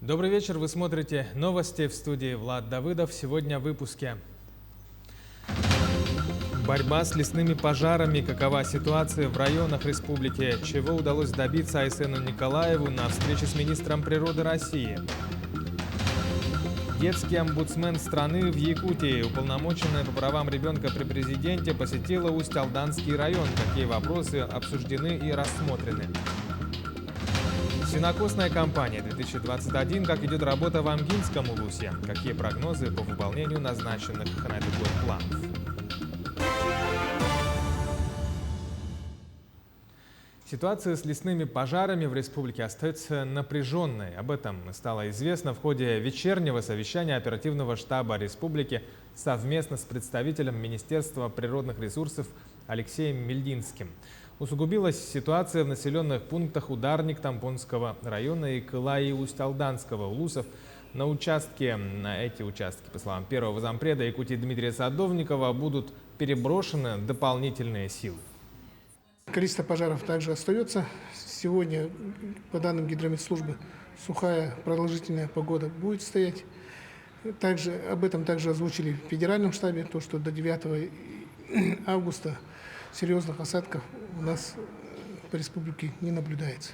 Добрый вечер, вы смотрите новости в студии Влад Давыдов. Сегодня в выпуске. Борьба с лесными пожарами. Какова ситуация в районах республики? Чего удалось добиться Айсену Николаеву на встрече с министром природы России? Детский омбудсмен страны в Якутии, уполномоченная по правам ребенка при президенте, посетила Усть-Алданский район. Какие вопросы обсуждены и рассмотрены? Сенокосная кампания 2021. Как идет работа в Амгинском улусе? Какие прогнозы по выполнению назначенных на этот год планов? Ситуация с лесными пожарами в республике остается напряженной. Об этом стало известно в ходе вечернего совещания оперативного штаба республики совместно с представителем Министерства природных ресурсов Алексеем Мельдинским. Усугубилась ситуация в населенных пунктах Ударник Тампонского района и Кылай Усть-Алданского улусов. На эти участки, по словам первого зампреда Якутии Дмитрия Садовникова, будут переброшены дополнительные силы. Количество пожаров также остается. Сегодня, по данным гидрометслужбы, сухая продолжительная погода будет стоять. Об этом также озвучили в федеральном штабе, то, что до 9 августа серьезных осадков у нас по республике не наблюдается.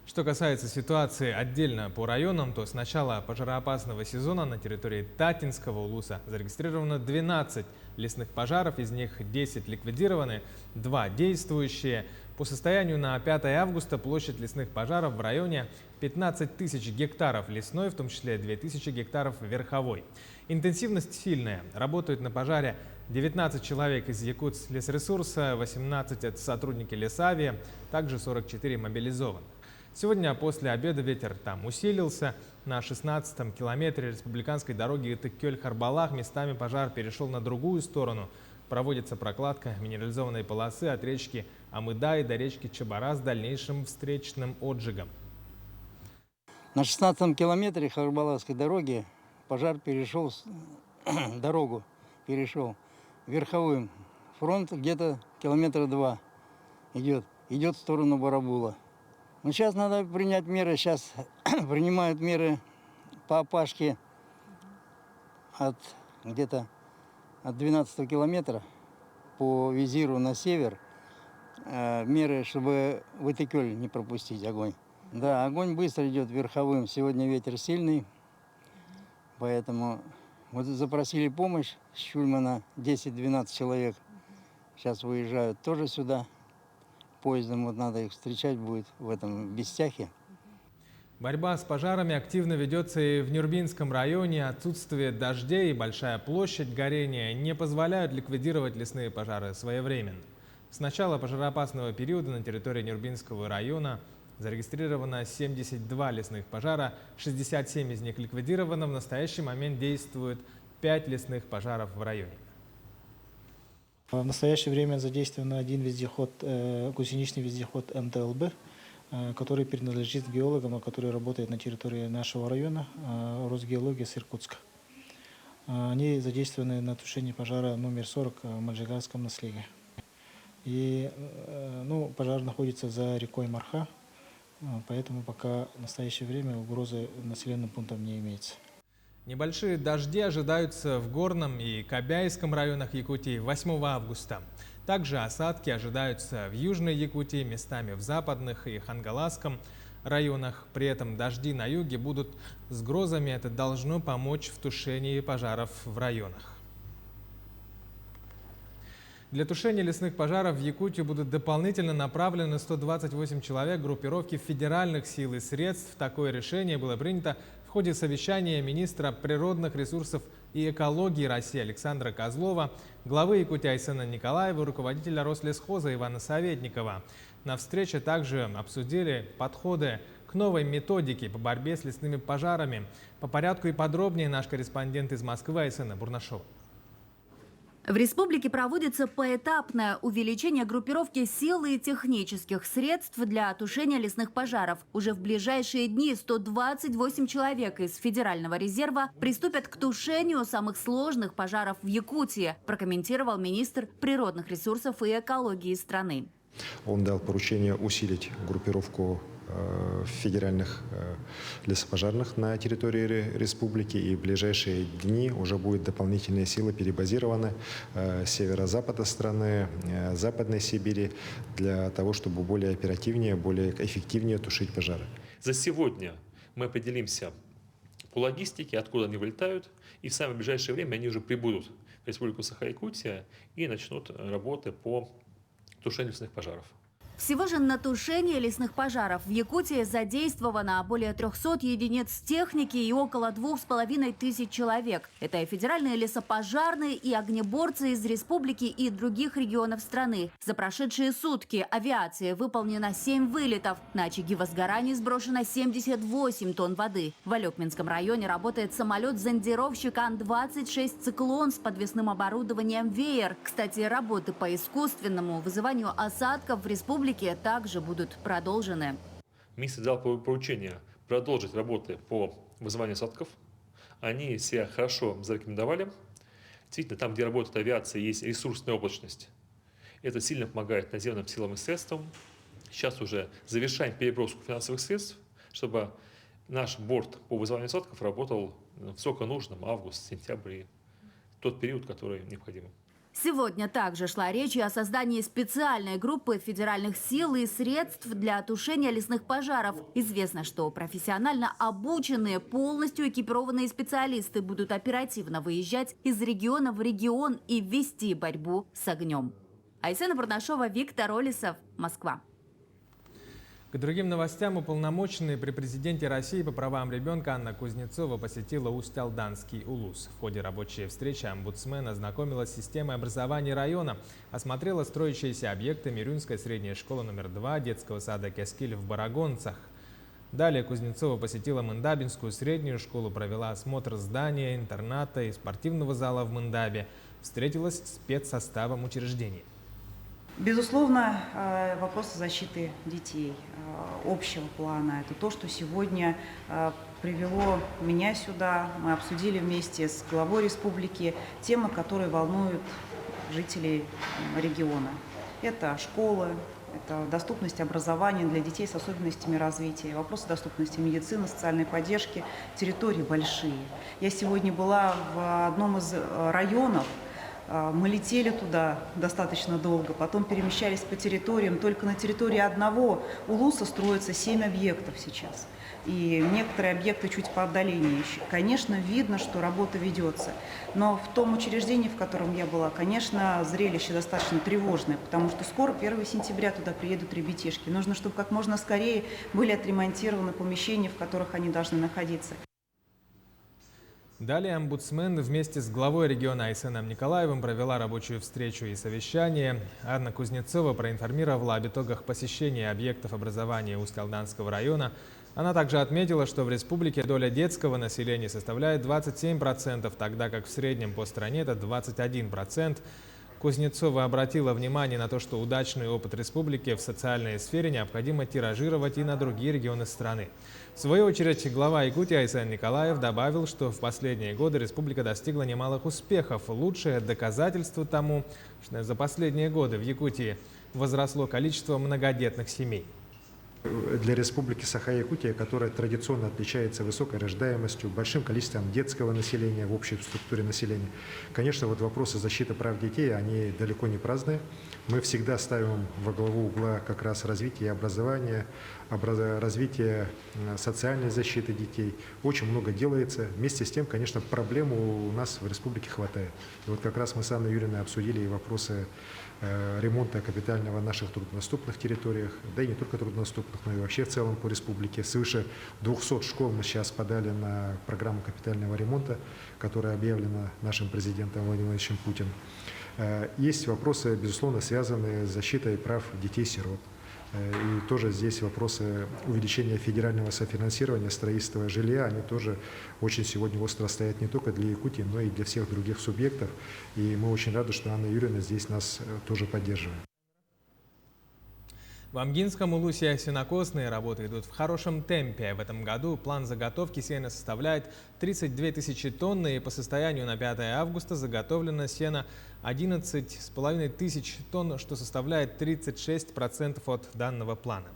Что касается ситуации отдельно по районам, то с начала пожароопасного сезона на территории Татинского улуса зарегистрировано 12 лесных пожаров, из них 10 ликвидированы, 2 действующие. По состоянию на 5 августа площадь лесных пожаров в районе 15 тысяч гектаров лесной, в том числе 2000 гектаров верховой. Интенсивность сильная. Работают на пожаре 19 человек из Якутслесресурса, 18 это сотрудники Лесавии, также 44 мобилизованы. Сегодня после обеда ветер там усилился. На 16-м километре республиканской дороги Итыккёль-Харбалах местами пожар перешел на другую сторону. Проводится прокладка минерализованной полосы от речки Амыдай до речки Чабара с дальнейшим встречным отжигом. На 16-м километре Харбалахской дороги пожар дорогу перешел верховым. Фронт где-то километра 2 идет в сторону Барабула. Но сейчас надо принять меры, сейчас принимают меры по опашке где-то от 12 километра по визиру на север. Меры, чтобы в Итыккёль не пропустить огонь. Да, огонь быстро идет верховым. Сегодня ветер сильный, поэтому вот запросили помощь с Чульмана, 10-12 человек. Сейчас выезжают тоже сюда. Поездом вот надо их встречать будет в этом Бестяхе. Борьба с пожарами активно ведется и в Нюрбинском районе. Отсутствие дождей и большая площадь горения не позволяют ликвидировать лесные пожары своевременно. С начала пожароопасного периода на территории Нюрбинского района зарегистрировано 72 лесных пожара, 67 из них ликвидировано. В настоящий момент действует 5 лесных пожаров в районе. В настоящее время задействован один вездеход, гусеничный вездеход МТЛБ, который принадлежит геологам, который работает на территории нашего района, Росгеология с Иркутска. Они задействованы на тушении пожара номер 40 в Маджигарском наследии. И пожар находится за рекой Марха, поэтому пока в настоящее время угрозы населенным пунктам не имеется. Небольшие дожди ожидаются в Горном и Кобяйском районах Якутии 8 августа. Также осадки ожидаются в Южной Якутии, местами в Западных и Хангаласском районах. При этом дожди на юге будут с грозами. Это должно помочь в тушении пожаров в районах. Для тушения лесных пожаров в Якутию будут дополнительно направлены 128 человек группировки федеральных сил и средств. Такое решение было принято в ходе совещания министра природных ресурсов и экологии России Александра Козлова, главы Якутии Айсена Николаева, руководителя Рослесхоза Ивана Советникова. На встрече также обсудили подходы к новой методике по борьбе с лесными пожарами. По порядку и подробнее наш корреспондент из Москвы Айсена Бурнашова. В республике проводится поэтапное увеличение группировки сил и технических средств для тушения лесных пожаров. Уже в ближайшие дни 128 человек из Федерального резерва приступят к тушению самых сложных пожаров в Якутии, прокомментировал министр природных ресурсов и экологии страны. Он дал поручение усилить группировку федеральных лесопожарных на территории республики. И в ближайшие дни уже будут дополнительные силы перебазированы с северо-запада страны, Западной Сибири, для того, чтобы более оперативнее, более эффективнее тушить пожары. За сегодня мы определимся по логистике, откуда они вылетают, и в самое ближайшее время они уже прибудут в Республику Саха-Якутия и начнут работы по тушению лесных пожаров. Всего же на тушение лесных пожаров в Якутии задействовано более 300 единиц техники и около 2500 человек. Это и федеральные лесопожарные, и огнеборцы из республики и других регионов страны. За прошедшие сутки авиации выполнено 7 вылетов. На очаги возгораний сброшено 78 тонн воды. В Алекминском районе работает самолет-зондировщик Ан-26 «Циклон» с подвесным оборудованием «Веер». Кстати, работы по искусственному вызыванию осадков в республике также будут продолжены. Министр дал поручение продолжить работы по вызыванию осадков. Они себя хорошо зарекомендовали. Действительно, там, где работает авиация, есть ресурсная облачность. Это сильно помогает наземным силам и средствам. Сейчас уже завершаем переброску финансовых средств, чтобы наш борт по вызыванию осадков работал в сроконужном август, сентябрь, тот период, который необходим. Сегодня также шла речь и о создании специальной группы федеральных сил и средств для тушения лесных пожаров. Известно, что профессионально обученные, полностью экипированные специалисты будут оперативно выезжать из региона в регион и вести борьбу с огнем. Айсена Бурнашова, Виктор Олесов, Москва. К другим новостям. Уполномоченная при президенте России по правам ребенка Анна Кузнецова посетила Усть-Алданский УЛУС. В ходе рабочей встречи омбудсмен ознакомилась с системой образования района, осмотрела строящиеся объекты Мирюнской средней школы номер 2, детского сада Кескиль в Барагонцах. Далее Кузнецова посетила Мындабинскую среднюю школу, провела осмотр здания, интерната и спортивного зала в Мындабе, встретилась с спецсоставом учреждений. Безусловно, вопросы защиты детей общего плана – это то, что сегодня привело меня сюда. Мы обсудили вместе с главой республики темы, которые волнуют жителей региона. Это школы, это доступность образования для детей с особенностями развития, вопросы доступности медицины, социальной поддержки, территории большие. Я сегодня была в одном из районов. Мы летели туда достаточно долго, потом перемещались по территориям. Только на территории одного УЛУСа строится 7 объектов сейчас. И некоторые объекты чуть по отдалению еще. Конечно, видно, что работа ведется. Но в том учреждении, в котором я была, конечно, зрелище достаточно тревожное, потому что скоро, 1 сентября, туда приедут ребятишки. Нужно, чтобы как можно скорее были отремонтированы помещения, в которых они должны находиться. Далее омбудсмен вместе с главой региона Айсеном Николаевым провела рабочую встречу и совещание. Анна Кузнецова проинформировала об итогах посещения объектов образования Усть-Алданского района. Она также отметила, что в республике доля детского населения составляет 27%, тогда как в среднем по стране это 21%. Кузнецова обратила внимание на то, что удачный опыт республики в социальной сфере необходимо тиражировать и на другие регионы страны. В свою очередь, глава Якутии Айсен Николаев добавил, что в последние годы республика достигла немалых успехов. Лучшее доказательство тому, что за последние годы в Якутии возросло количество многодетных семей. Для республики Саха-Якутия, которая традиционно отличается высокой рождаемостью, большим количеством детского населения в общей структуре населения, конечно, вот вопросы защиты прав детей, они далеко не праздные. Мы всегда ставим во главу угла как раз развитие образования, развитие социальной защиты детей. Очень много делается. Вместе с тем, конечно, проблем у нас в республике хватает. И вот как раз мы с Анной Юрьевной обсудили и вопросы ремонта капитального в наших труднодоступных территориях, да и не только труднодоступных, но и вообще в целом по республике. Свыше 200 школ мы сейчас подали на программу капитального ремонта, которая объявлена нашим президентом Владимиром Владимировичем Путиным. Есть вопросы, безусловно, связанные с защитой прав детей-сирот. И тоже здесь вопросы увеличения федерального софинансирования строительства жилья, они тоже очень сегодня остро стоят не только для Якутии, но и для всех других субъектов. И мы очень рады, что Анна Юрьевна здесь нас тоже поддерживает. В Амгинском УЛУСе сенокосные работы идут в хорошем темпе. В этом году план заготовки сена составляет 32 тысячи тонн, и по состоянию на 5 августа заготовлено сено 11,5 тысяч тонн, что составляет 36% от данного плана.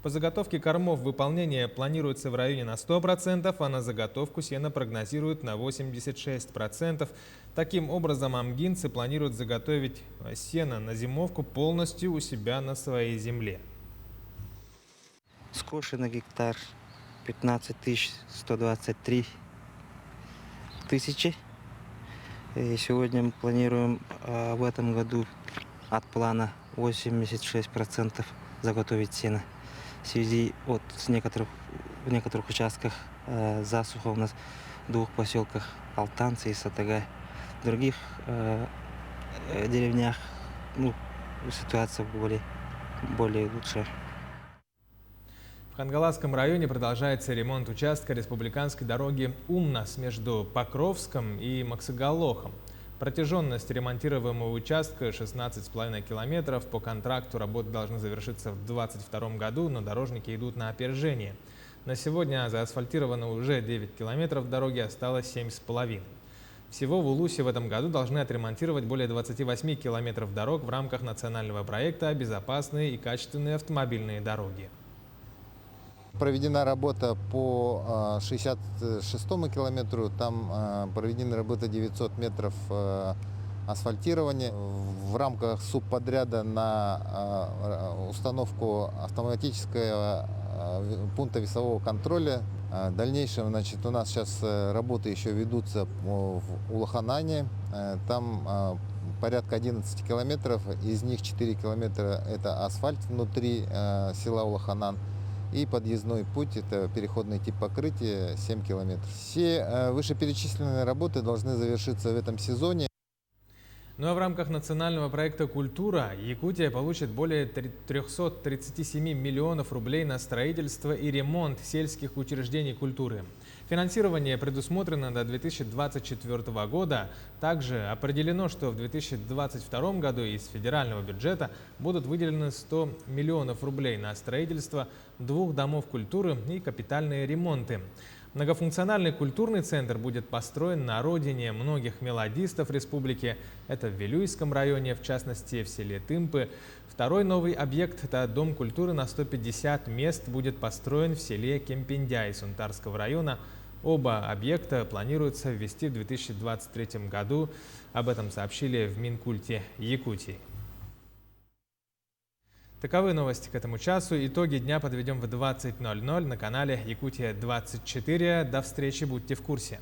По заготовке кормов выполнение планируется в районе на 100%, а на заготовку сена прогнозируют на 86%. Таким образом, амгинцы планируют заготовить сено на зимовку полностью у себя на своей земле. Скошено гектар 15 123 тысячи. И сегодня мы планируем в этом году от плана 86% заготовить сено. В связи в некоторых участках засуха у нас в двух поселках Алтанцы и Сатагай. В других деревнях ситуация более лучшая. В Хангаласском районе продолжается ремонт участка республиканской дороги Умнас между Покровском и Максагалохом. Протяженность ремонтируемого участка 16,5 километров. По контракту работы должны завершиться в 2022 году, но дорожники идут на опережение. На сегодня заасфальтировано уже 9 километров дороги, осталось 7,5. Всего в Улусе в этом году должны отремонтировать более 28 километров дорог в рамках национального проекта «Безопасные и качественные автомобильные дороги». Проведена работа по 66-му километру, там проведены работы 900 метров асфальтирования. В рамках субподряда на установку автоматического пункта весового контроля. В дальнейшем, у нас сейчас работы еще ведутся в Улаханане. Там порядка 11 километров, из них 4 километра это асфальт внутри села Улаханан. И подъездной путь, это переходный тип покрытия, 7 километров. Все вышеперечисленные работы должны завершиться в этом сезоне. Ну а в рамках национального проекта «Культура» Якутия получит более 337 миллионов рублей на строительство и ремонт сельских учреждений культуры. Финансирование предусмотрено до 2024 года. Также определено, что в 2022 году из федерального бюджета будут выделены 100 миллионов рублей на строительство 2 домов культуры и капитальные ремонты. Многофункциональный культурный центр будет построен на родине многих мелодистов республики. Это в Вилюйском районе, в частности в селе Тымпы. Второй новый объект – это Дом культуры на 150 мест, будет построен в селе Кемпендяй Сунтарского района. Оба объекта планируется ввести в 2023 году. Об этом сообщили в Минкульте Якутии. Таковы новости к этому часу. Итоги дня подведем в 20:00 на канале Якутия 24. До встречи, будьте в курсе.